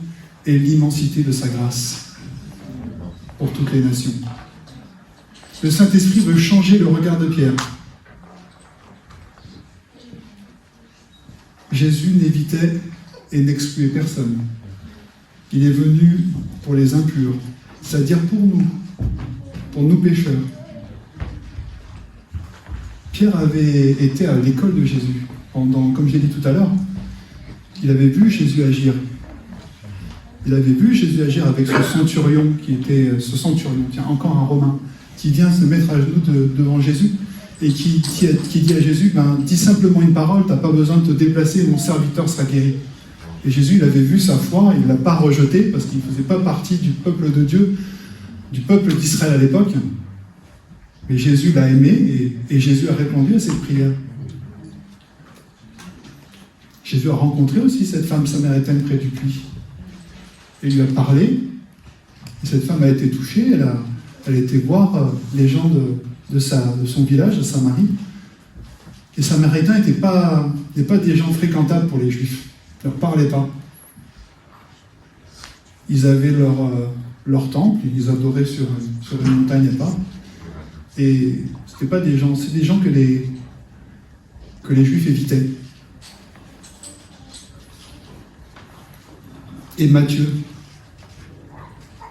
B: et l'immensité de sa grâce pour toutes les nations. Le Saint-Esprit veut changer le regard de Pierre. Jésus n'évitait et n'excluait personne. Il est venu pour les impurs, c'est-à-dire pour nous pécheurs. Pierre avait été à l'école de Jésus. Comme j'ai dit tout à l'heure, il avait vu Jésus agir. Il avait vu Jésus agir avec ce centurion, tiens, encore un Romain, qui vient se mettre à genoux devant Jésus et qui dit à Jésus, dis simplement une parole, tu n'as pas besoin de te déplacer, mon serviteur sera guéri. Et Jésus, il avait vu sa foi, il ne l'a pas rejeté parce qu'il ne faisait pas partie du peuple de Dieu, du peuple d'Israël à l'époque. Mais Jésus l'a aimé et Jésus a répondu à cette prière. Jésus a rencontré aussi cette femme samaritaine près du puits. Et il lui a parlé. Et cette femme a été touchée. Elle a été voir les gens de son village, de Samarie. Les Samaritains n'étaient pas des gens fréquentables pour les Juifs. Ils ne leur parlaient pas. Ils avaient leur temple, ils adoraient sur une montagne à part. Et c'était pas des gens, c'est des gens que les Juifs évitaient. Et Matthieu,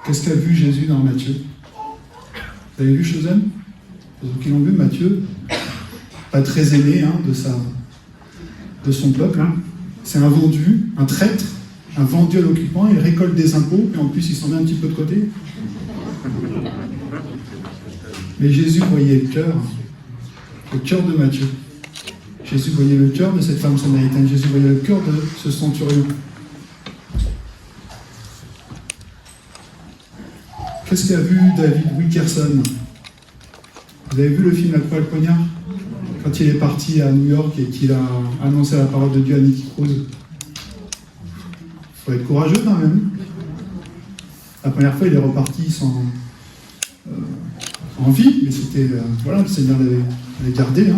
B: qu'est-ce qu'a vu Jésus dans Matthieu? Vous avez vu Chosen? Pour ceux qui l'ont vu, Matthieu, pas très aimé de son peuple. C'est un vendu, un traître, un vendu à l'occupant. Il récolte des impôts et en plus il s'en met un petit peu de côté. Mais Jésus voyait le cœur de Matthieu. Jésus voyait le cœur de cette femme samaritaine. Jésus voyait le cœur de ce centurion. Qu'est-ce qu'a vu David Wilkerson? Vous avez vu le film La Croix et le poignard? Quand il est parti à New York et qu'il a annoncé la parole de Dieu à Nicky Cruz. Il faut être courageux quand même. La première fois, il est reparti en vie, mais c'était, le Seigneur l'avait gardé.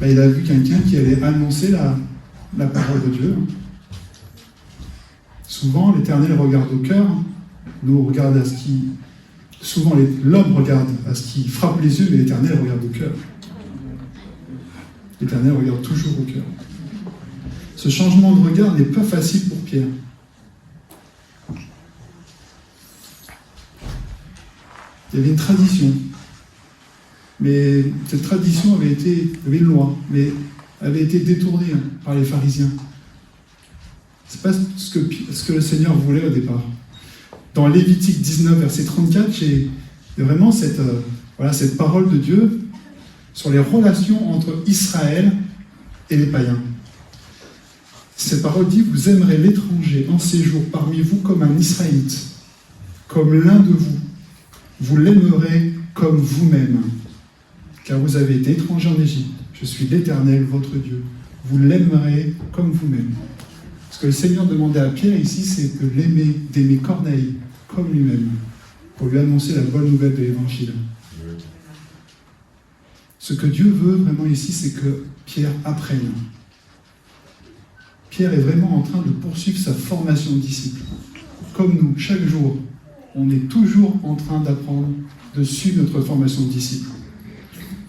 B: Il a vu quelqu'un qui allait annoncer la parole de Dieu. Souvent, l'Éternel regarde au cœur. Nous, on regarde à ce qui... Souvent, l'homme regarde à ce qui frappe les yeux, mais l'Éternel regarde au cœur. L'Éternel regarde toujours au cœur. Ce changement de regard n'est pas facile pour Pierre. Il y avait une tradition. Mais cette tradition avait une loi, mais avait été détournée par les pharisiens. Ce n'est pas ce que le Seigneur voulait au départ. Dans Lévitique 19, verset 34, j'ai vraiment cette parole de Dieu sur les relations entre Israël et les païens. Cette parole dit, vous aimerez l'étranger en séjour parmi vous comme un Israélite, comme l'un de vous. Vous l'aimerez comme vous-même, car vous avez été étrangers en Égypte. Je suis l'Éternel, votre Dieu. Vous l'aimerez comme vous-même. Ce que le Seigneur demandait à Pierre ici, c'est d'aimer Corneille comme lui-même, pour lui annoncer la bonne nouvelle de l'Évangile. Ce que Dieu veut vraiment ici, c'est que Pierre apprenne. Pierre est vraiment en train de poursuivre sa formation de disciple. Comme nous, chaque jour, on est toujours en train d'apprendre, de suivre notre formation de disciple.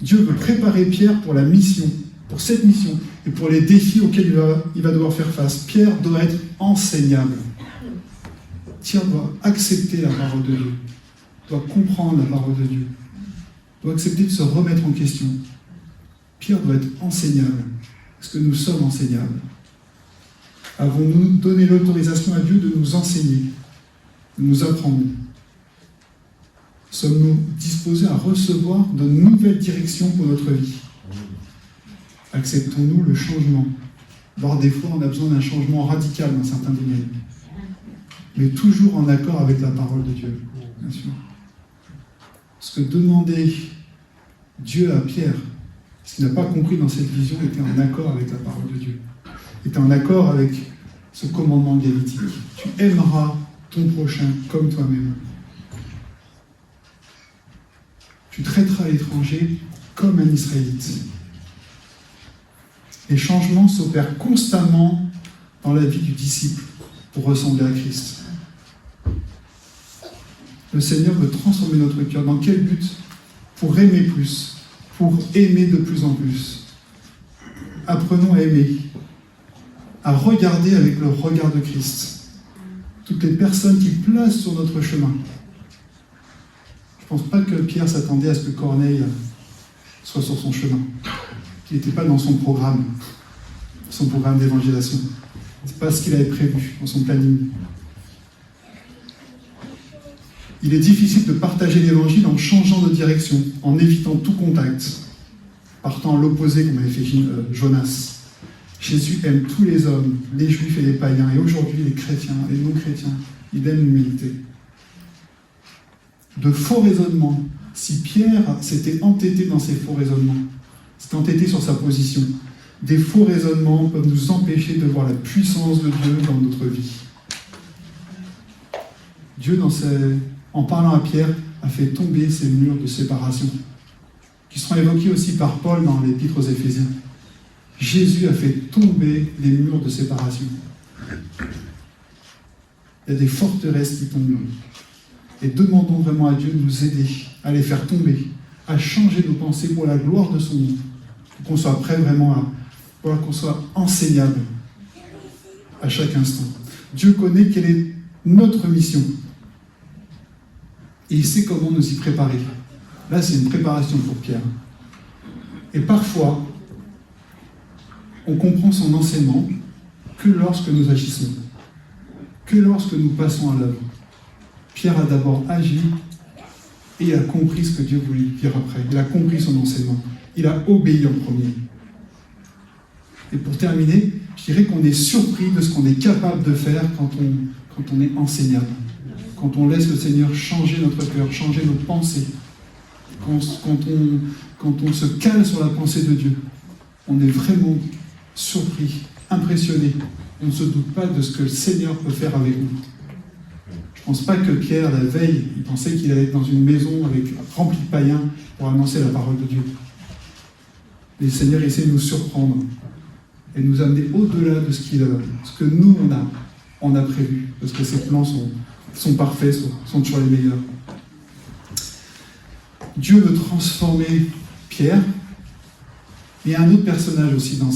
B: Dieu veut préparer Pierre pour la mission, pour cette mission, et pour les défis auxquels il va devoir faire face. Pierre doit être enseignable. Pierre doit accepter la parole de Dieu, doit comprendre la parole de Dieu, doit accepter de se remettre en question. Pierre doit être enseignable. Est-ce que nous sommes enseignables? Avons-nous donné l'autorisation à Dieu de nous enseigner, de nous apprendre? Sommes-nous disposés à recevoir de nouvelles directions pour notre vie? Acceptons-nous le changement? Alors des fois, on a besoin d'un changement radical dans certains domaines, mais toujours en accord avec la parole de Dieu, bien sûr. Ce que demandait Dieu à Pierre, ce qu'il n'a pas compris dans cette vision, était en accord avec la parole de Dieu, était en accord avec ce commandement lévitique. Tu aimeras ton prochain comme toi-même. Tu traiteras l'étranger comme un Israélite. Les changements s'opèrent constamment dans la vie du disciple pour ressembler à Christ. Le Seigneur veut transformer notre cœur. Dans quel but? Pour aimer plus, pour aimer de plus en plus. Apprenons à aimer, à regarder avec le regard de Christ toutes les personnes qui placent sur notre chemin. Je ne pense pas que Pierre s'attendait à ce que Corneille soit sur son chemin, qu'il n'était pas dans son programme d'évangélisation. Ce n'est pas ce qu'il avait prévu dans son planning. Il est difficile de partager l'évangile en changeant de direction, en évitant tout contact, partant à l'opposé comme avait fait Jonas. Jésus aime tous les hommes, les juifs et les païens, et aujourd'hui les chrétiens, les non-chrétiens. Il aime l'humilité. De faux raisonnements. Si Pierre s'était entêté dans ses faux raisonnements, s'était entêté sur sa position, des faux raisonnements peuvent nous empêcher de voir la puissance de Dieu dans notre vie. Dieu, en parlant à Pierre, a fait tomber ces murs de séparation, qui seront évoqués aussi par Paul dans l'Épître aux Éphésiens. Jésus a fait tomber les murs de séparation. Il y a des forteresses qui tombent. Et demandons vraiment à Dieu de nous aider à les faire tomber, à changer nos pensées pour la gloire de son nom, pour qu'on soit prêt vraiment pour qu'on soit enseignable à chaque instant. Dieu connaît quelle est notre mission. Et il sait comment nous y préparer. Là, c'est une préparation pour Pierre. Et parfois, on comprend son enseignement que lorsque nous agissons, que lorsque nous passons à l'œuvre. Pierre a d'abord agi et a compris ce que Dieu voulait dire après. Il a compris son enseignement. Il a obéi en premier. Et pour terminer, je dirais qu'on est surpris de ce qu'on est capable de faire quand on est enseignable. Quand on laisse le Seigneur changer notre cœur, changer nos pensées. Quand on se cale sur la pensée de Dieu. On est vraiment surpris, impressionné. On ne se doute pas de ce que le Seigneur peut faire avec nous. Je ne pense pas que Pierre, la veille, il pensait qu'il allait être dans une maison remplie de païens pour annoncer la parole de Dieu. Mais le Seigneur essaie de nous surprendre et de nous amener au-delà de ce que nous, on a prévu. Parce que ses plans sont parfaits, sont toujours les meilleurs. Dieu veut transformer Pierre. Il y a un autre personnage aussi dans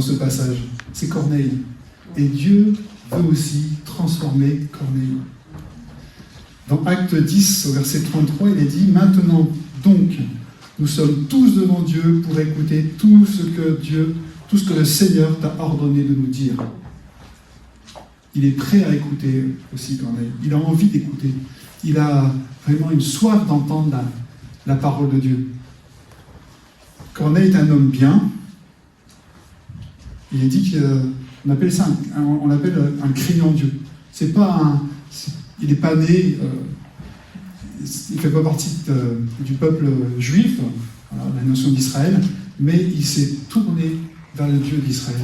B: ce passage. C'est Corneille. Et Dieu veut aussi transformer Corneille. Dans Acte 10, au verset 33, il est dit « Maintenant donc, nous sommes tous devant Dieu pour écouter tout ce que le Seigneur t'a ordonné de nous dire. » Il est prêt à écouter aussi, Corneille. Il a envie d'écouter. Il a vraiment une soif d'entendre la parole de Dieu. Corneille est un homme bien. Il est dit qu'on appelle ça un craignant Dieu. C'est pas il n'est pas né, il ne fait pas partie du peuple juif, voilà, la notion d'Israël, mais il s'est tourné vers le Dieu d'Israël.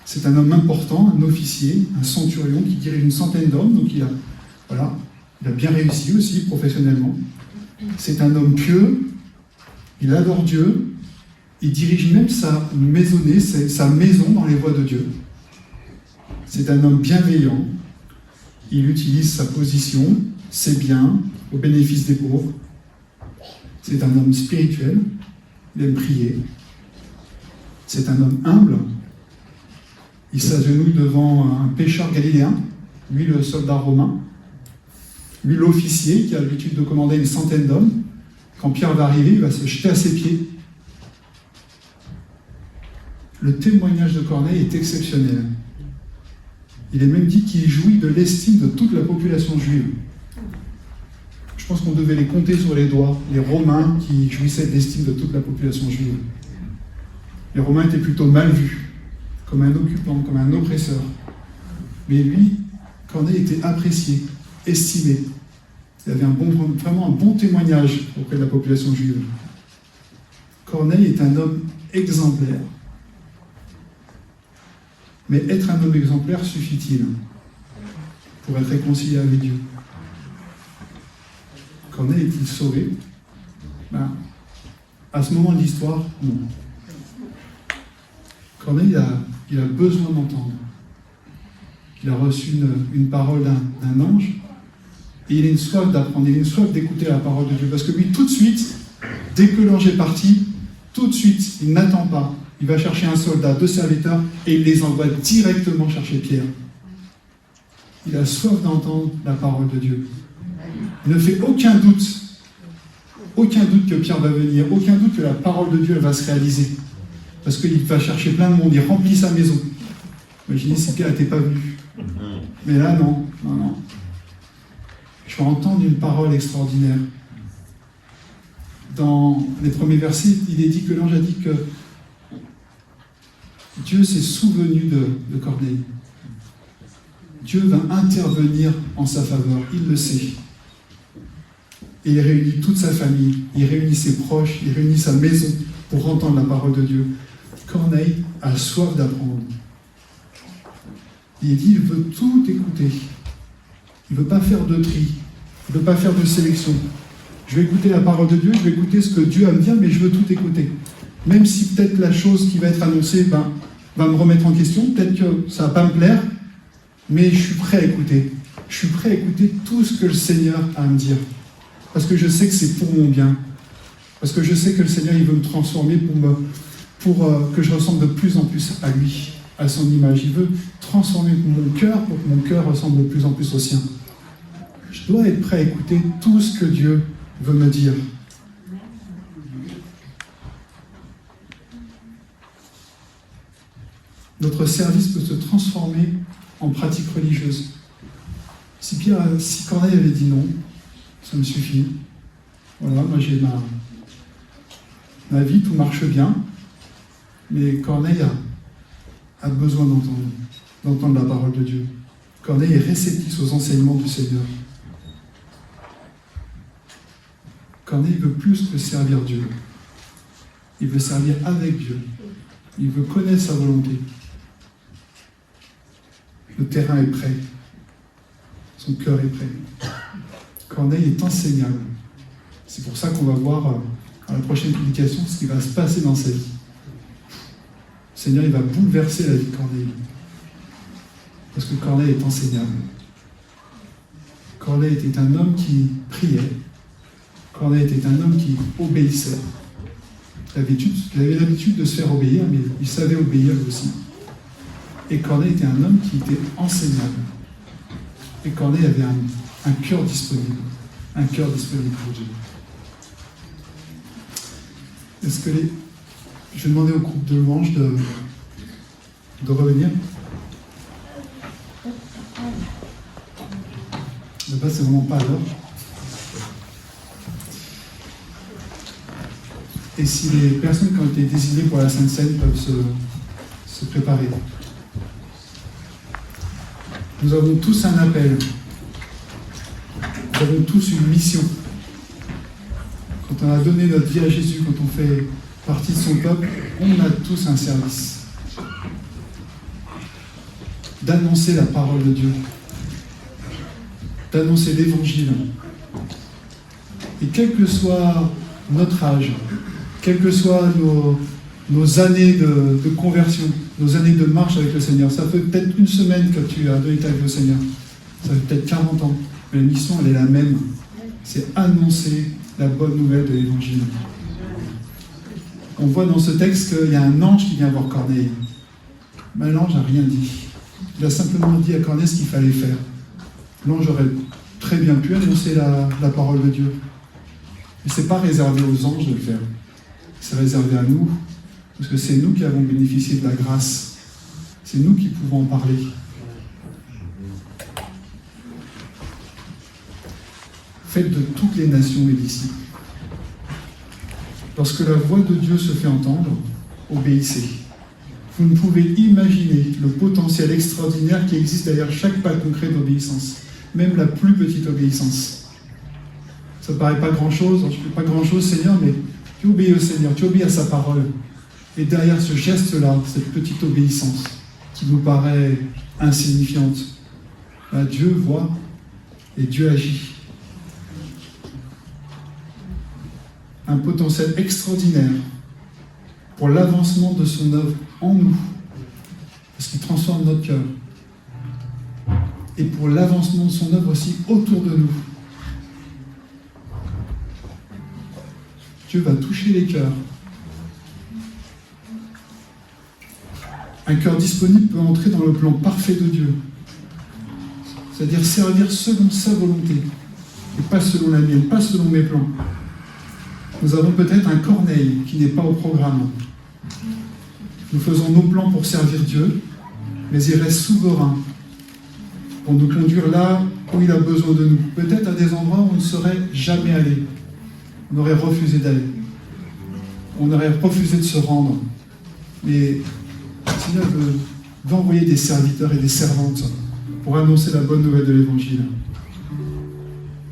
B: C'est un homme important, un officier, un centurion qui dirige une centaine d'hommes, donc il a bien réussi aussi professionnellement. C'est un homme pieux, il adore Dieu, il dirige même sa maisonnée, sa maison dans les voies de Dieu. C'est un homme bienveillant, il utilise sa position, ses biens, au bénéfice des pauvres. C'est un homme spirituel, il aime prier. C'est un homme humble, il s'agenouille devant un pêcheur galiléen, lui le soldat romain, lui l'officier qui a l'habitude de commander une centaine d'hommes. Quand Pierre va arriver, il va se jeter à ses pieds. Le témoignage de Corneille est exceptionnel. Il est même dit qu'il jouit de l'estime de toute la population juive. Je pense qu'on devait les compter sur les doigts, les Romains qui jouissaient de l'estime de toute la population juive. Les Romains étaient plutôt mal vus, comme un occupant, comme un oppresseur. Mais lui, Corneille était apprécié, estimé. Il avait vraiment un bon témoignage auprès de la population juive. Corneille est un homme exemplaire. Mais être un homme exemplaire suffit-il pour être réconcilié avec Dieu? Corneille est-il sauvé? À ce moment de l'histoire, non. Corneille il a besoin d'entendre. Il a reçu une parole d'un ange, et il a une soif d'apprendre, il a une soif d'écouter la parole de Dieu. Parce que lui, tout de suite, dès que l'ange est parti, tout de suite, il n'attend pas. Il va chercher un soldat, 2 serviteurs, et il les envoie directement chercher Pierre. Il a soif d'entendre la parole de Dieu. Il ne fait aucun doute que Pierre va venir, aucun doute que la parole de Dieu elle va se réaliser. Parce qu'il va chercher plein de monde, il remplit sa maison. Imaginez si Pierre n'était pas venu. Mais là, non. Je vais entendre une parole extraordinaire. Dans les premiers versets, il est dit que l'ange a dit que Dieu s'est souvenu de Corneille. Dieu va intervenir en sa faveur, il le sait. Et il réunit toute sa famille, il réunit ses proches, il réunit sa maison pour entendre la parole de Dieu. Corneille a soif d'apprendre. Il dit, il veut tout écouter. Il ne veut pas faire de tri. Il ne veut pas faire de sélection. Je vais écouter la parole de Dieu, je vais écouter ce que Dieu a à me dire, mais je veux tout écouter. Même si peut-être la chose qui va être annoncée va me remettre en question, peut-être que ça ne va pas me plaire, mais je suis prêt à écouter. Je suis prêt à écouter tout ce que le Seigneur a à me dire. Parce que je sais que c'est pour mon bien. Parce que je sais que le Seigneur, il veut me transformer pour que je ressemble de plus en plus à lui, à son image. Il veut transformer mon cœur pour que mon cœur ressemble de plus en plus au sien. Je dois être prêt à écouter tout ce que Dieu veut me dire. Notre service peut se transformer en pratique religieuse. Si Corneille avait dit non, ça me suffit. Voilà, moi j'ai ma vie, tout marche bien. Mais Corneille a besoin d'entendre la parole de Dieu. Corneille est réceptif aux enseignements du Seigneur. Corneille veut plus que servir Dieu. Il veut servir avec Dieu. Il veut connaître sa volonté. Le terrain est prêt. Son cœur est prêt. Corneille est enseignable. C'est pour ça qu'on va voir à la prochaine publication ce qui va se passer dans sa vie. Le Seigneur, il va bouleverser la vie de Corneille. Parce que Corneille est enseignable. Corneille était un homme qui priait. Corneille était un homme qui obéissait. Il avait l'habitude de se faire obéir, mais il savait obéir lui aussi. Et Corneille était un homme qui était enseignable. Et Corneille avait un cœur disponible. Un cœur disponible pour Dieu. Je vais demander au groupe de louanges de revenir. De base, c'est vraiment pas à l'heure. Et si les personnes qui ont été désignées pour la Sainte Seine peuvent se préparer. Nous avons tous un appel. Nous avons tous une mission. Quand quand on a donné notre vie à Jésus, quand on fait partie de son peuple, on a tous un service. D'annoncer la parole de Dieu, d'annoncer l'Évangile. Et quel que soit notre âge, quelles que soient nos années de conversion, nos années de marche avec le Seigneur, ça fait peut-être une semaine que tu as donné ta vie au Seigneur, ça fait peut-être 40 ans, mais la mission, elle est la même. C'est annoncer la bonne nouvelle de l'Évangile. On voit dans ce texte qu'il y a un ange qui vient voir Corneille. Mais l'ange n'a rien dit. Il a simplement dit à Corneille ce qu'il fallait faire. L'ange aurait très bien pu annoncer la parole de Dieu. Mais ce n'est pas réservé aux anges de le faire. C'est réservé à nous, parce que c'est nous qui avons bénéficié de la grâce. C'est nous qui pouvons en parler. Faites de toutes les nations mes disciples. Lorsque la voix de Dieu se fait entendre, obéissez. Vous ne pouvez imaginer le potentiel extraordinaire qui existe derrière chaque pas concret d'obéissance, même la plus petite obéissance. Ça ne paraît pas grand-chose, je ne fais pas grand-chose, Seigneur, mais tu obéis au Seigneur, tu obéis à sa parole. Et derrière ce geste-là, cette petite obéissance, qui nous paraît insignifiante, Dieu voit et Dieu agit. Un potentiel extraordinaire pour l'avancement de son œuvre en nous, parce qu'il transforme notre cœur, et pour l'avancement de son œuvre aussi autour de nous. Dieu va toucher les cœurs. Un cœur disponible peut entrer dans le plan parfait de Dieu, c'est-à-dire servir selon sa volonté, et pas selon la mienne, pas selon mes plans. Nous avons peut-être un Corneille qui n'est pas au programme. Nous faisons nos plans pour servir Dieu, mais il reste souverain pour nous conduire là où il a besoin de nous. Peut-être à des endroits où on ne serait jamais allé. On aurait refusé d'aller. On aurait refusé de se rendre. Mais le Seigneur veut envoyer des serviteurs et des servantes pour annoncer la bonne nouvelle de l'Évangile.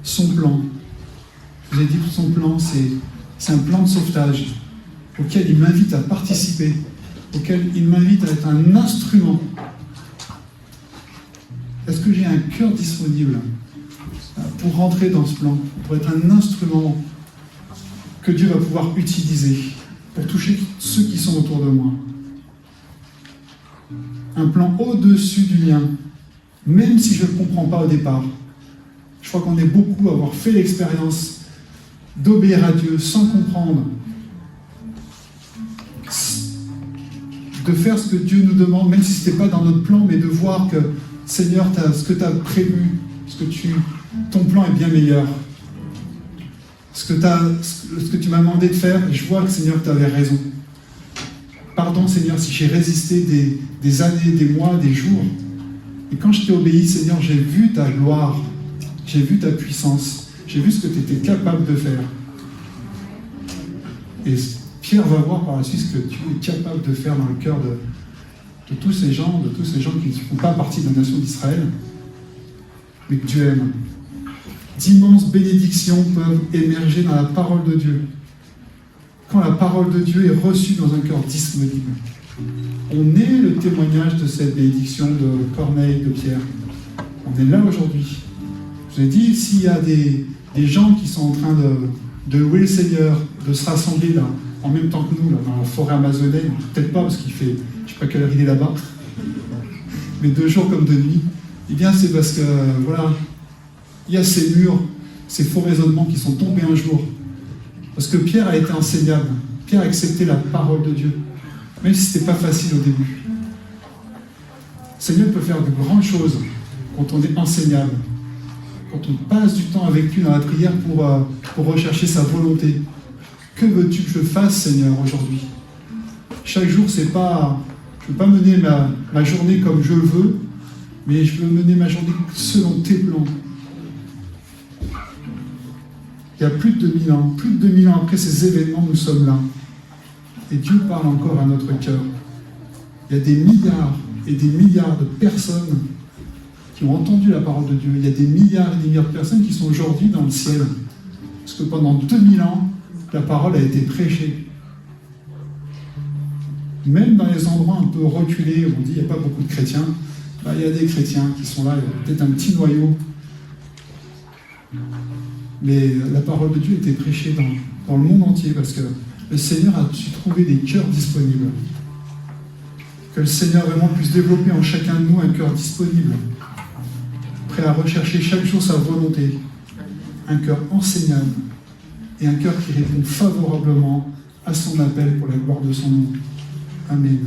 B: Son plan, je vous ai dit que son plan, c'est un plan de sauvetage auquel il m'invite à participer, auquel il m'invite à être un instrument. Est-ce que j'ai un cœur disponible pour rentrer dans ce plan, pour être un instrument que Dieu va pouvoir utiliser pour toucher ceux qui sont autour de moi? Un plan au-dessus du mien, même si je ne le comprends pas au départ. Je crois qu'on est beaucoup à avoir fait l'expérience d'obéir à Dieu sans comprendre, de faire ce que Dieu nous demande, même si ce n'était pas dans notre plan, mais de voir que, Seigneur, ce que tu as prévu, ton plan est bien meilleur. Ce que tu m'as demandé de faire, je vois que, Seigneur, tu avais raison. Pardon, Seigneur, si j'ai résisté des années, des mois, des jours. Et quand je t'ai obéi, Seigneur, j'ai vu ta gloire, j'ai vu ta puissance. J'ai vu ce que tu étais capable de faire. Et Pierre va voir par la suite ce que tu es capable de faire dans le cœur de tous ces gens qui ne font pas partie de la nation d'Israël, mais que Dieu aime. D'immenses bénédictions peuvent émerger dans la parole de Dieu. Quand la parole de Dieu est reçue dans un cœur disponible, on est le témoignage de cette bénédiction de Corneille, de Pierre. On est là aujourd'hui. Je vous ai dit, s'il y a des gens qui sont en train de louer le Seigneur, de se rassembler là, en même temps que nous, là, dans la forêt amazonienne, peut-être pas parce qu'il fait, je ne sais pas quelle heure il est là-bas, mais de jour comme de nuit, eh bien c'est parce que, voilà, il y a ces murs, ces faux raisonnements qui sont tombés un jour. Parce que Pierre a été enseignable, Pierre a accepté la parole de Dieu, même si ce n'était pas facile au début. Le Seigneur peut faire de grandes choses quand on est enseignable, quand on passe du temps avec lui dans la prière pour rechercher sa volonté. Que veux-tu que je fasse, Seigneur, aujourd'hui? Chaque jour, c'est pas... Je ne veux pas mener ma journée comme je le veux, mais je veux mener ma journée selon tes plans. Il y a plus de 2000 ans après ces événements, nous sommes là. Et Dieu parle encore à notre cœur. Il y a des milliards et des milliards de personnes qui ont entendu la parole de Dieu. Il y a des milliards et des milliards de personnes qui sont aujourd'hui dans le ciel. Parce que pendant 2000 ans, la parole a été prêchée. Même dans les endroits un peu reculés, où on dit qu'il n'y a pas beaucoup de chrétiens, il y a des chrétiens qui sont là, il y a peut-être un petit noyau. Mais la parole de Dieu a été prêchée dans le monde entier parce que le Seigneur a su trouver des cœurs disponibles. Que le Seigneur vraiment puisse développer en chacun de nous un cœur disponible, prêt à rechercher chaque jour sa volonté, un cœur enseignable et un cœur qui répond favorablement à son appel pour la gloire de son nom. Amen.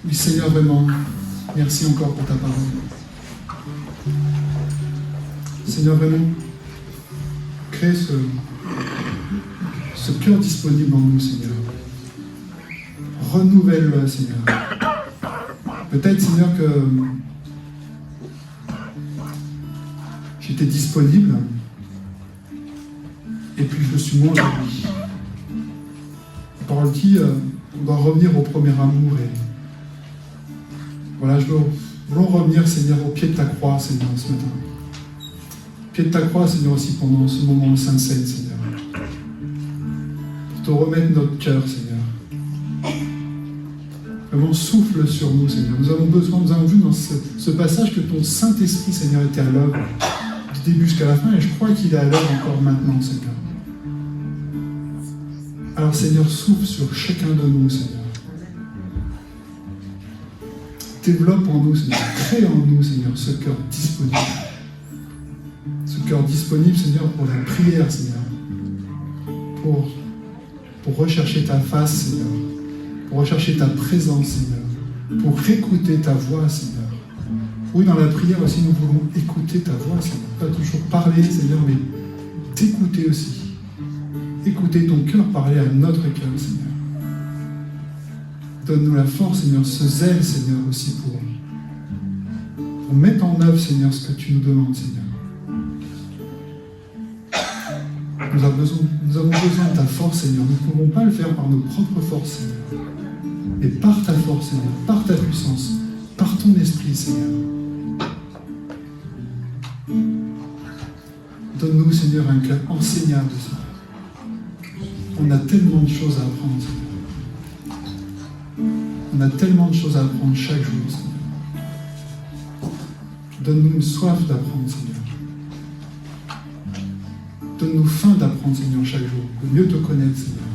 B: Oui, Seigneur, vraiment, merci encore pour ta parole. Seigneur, vraiment, crée ce cœur disponible en nous, Seigneur. Renouvelle-le, Seigneur. Peut-être, Seigneur, que j'étais disponible et puis je le suis moins aujourd'hui. La parole dit on doit revenir au premier amour et voilà, je veux revenir, Seigneur, au pied de ta croix, Seigneur, ce matin. Au pied de ta croix, Seigneur, aussi pendant ce moment de Sainte Seine, Seigneur. Pour te remettre notre cœur, Seigneur. Vraiment souffle sur nous, Seigneur. Nous avons vu dans ce passage que ton Saint-Esprit, Seigneur, était à l'œuvre du début jusqu'à la fin, et je crois qu'il est à l'œuvre encore maintenant, Seigneur. Alors, Seigneur, souffle sur chacun de nous, Seigneur. Développe en nous, Seigneur. Crée en nous, Seigneur, ce cœur disponible. Ce cœur disponible, Seigneur, pour la prière, Seigneur. Pour rechercher ta face, Seigneur. Pour rechercher ta présence, Seigneur. Pour écouter ta voix, Seigneur. Oui, dans la prière aussi, nous voulons écouter ta voix, Seigneur. Pas toujours parler, Seigneur, mais t'écouter aussi. Écouter ton cœur parler à notre cœur, Seigneur. Donne-nous la force, Seigneur, ce zèle, Seigneur, aussi pour mettre en œuvre, Seigneur, ce que tu nous demandes, Seigneur. Nous avons besoin de ta force, Seigneur. Nous ne pouvons pas le faire par nos propres forces, Seigneur. Mais par ta force, Seigneur, par ta puissance, par ton esprit, Seigneur. Donne-nous, Seigneur, un cœur enseignable, Seigneur. On a tellement de choses à apprendre, Seigneur. On a tellement de choses à apprendre chaque jour, Seigneur. Donne-nous une soif d'apprendre, Seigneur. Donne-nous faim d'apprendre, Seigneur, chaque jour. De mieux te connaître, Seigneur.